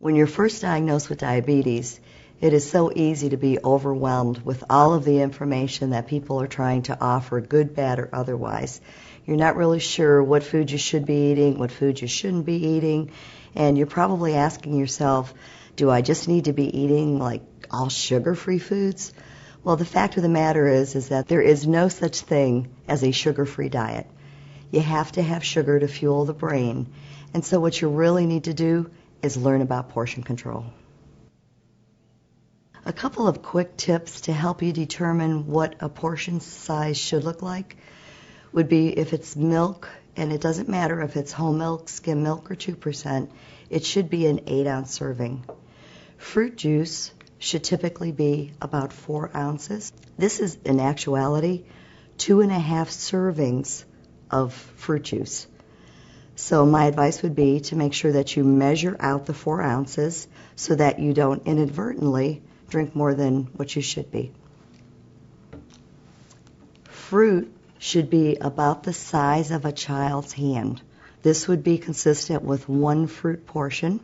When you're first diagnosed with diabetes, it is so easy to be overwhelmed with all of the information that people are trying to offer, good, bad, or otherwise. You're not really sure what food you should be eating, what food you shouldn't be eating, and you're probably asking yourself, do I just need to be eating like all sugar-free foods? Well, the fact of the matter is that there is no such thing as a sugar-free diet. You have to have sugar to fuel the brain, and so what you really need to do is learn about portion control. A couple of quick tips to help you determine what a portion size should look like would be if it's milk, and it doesn't matter if it's whole milk, skim milk, or 2%, it should be an 8-ounce serving. Fruit juice should typically be about 4 ounces. This is, in actuality, 2.5 servings of fruit juice. So my advice would be to make sure that you measure out the 4 ounces so that you don't inadvertently drink more than what you should be. Fruit should be about the size of a child's hand. This would be consistent with 1 fruit portion.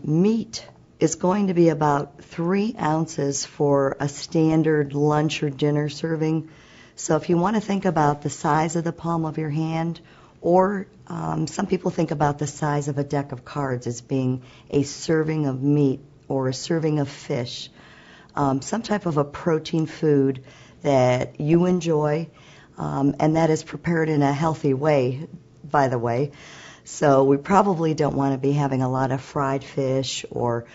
Meat is going to be about 3 ounces for a standard lunch or dinner serving. So if you want to think about the size of the palm of your hand, or some people think about the size of a deck of cards as being a serving of meat or a serving of fish, some type of a protein food that you enjoy, and that is prepared in a healthy way, by the way. So we probably don't want to be having a lot of fried fish or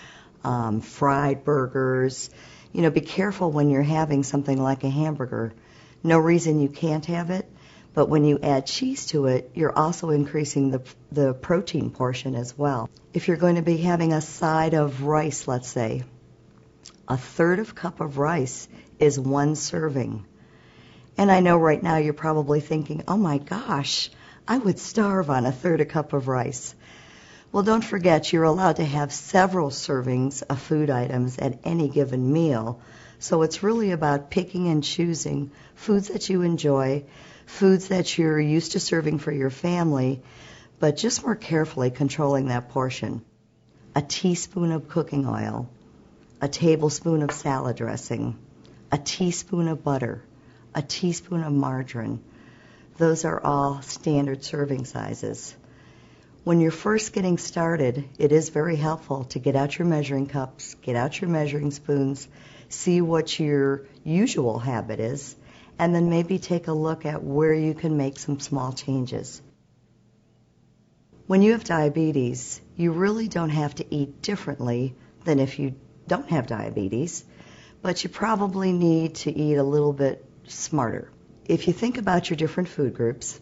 fried burgers. You know, be careful when you're having something like a hamburger. No reason you can't have it, but when you add cheese to it, you're also increasing the protein portion as well. If you're going to be having a side of rice, let's say, 1/3 cup of rice is 1 serving. And I know right now you're probably thinking, oh my gosh, I would starve on 1/3 cup of rice. Well, don't forget you're allowed to have several servings of food items at any given meal. So it's really about picking and choosing foods that you enjoy, foods that you're used to serving for your family, but just more carefully controlling that portion. A teaspoon of cooking oil, a tablespoon of salad dressing, a teaspoon of butter, a teaspoon of margarine. Those are all standard serving sizes. When you're first getting started, it is very helpful to get out your measuring cups, get out your measuring spoons, see what your usual habit is, and then maybe take a look at where you can make some small changes. When you have diabetes, you really don't have to eat differently than if you don't have diabetes, but you probably need to eat a little bit smarter. If you think about your different food groups,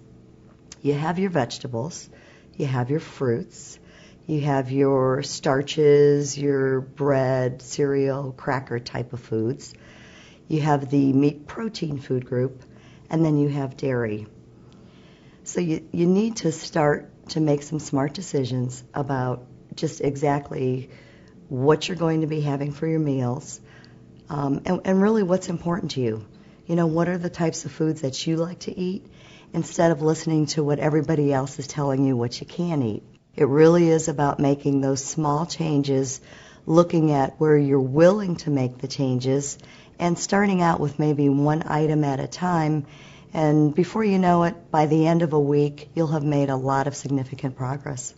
you have your vegetables, you have your fruits, you have your starches, your bread, cereal, cracker type of foods. You have the meat protein food group, and then you have dairy. So you need to start to make some smart decisions about just exactly what you're going to be having for your meals, and really what's important to you. You know, what are the types of foods that you like to eat, instead of listening to what everybody else is telling you what you can eat. It really is about making those small changes, looking at where you're willing to make the changes, and starting out with maybe 1 item at a time. And before you know it, by the end of a week, you'll have made a lot of significant progress.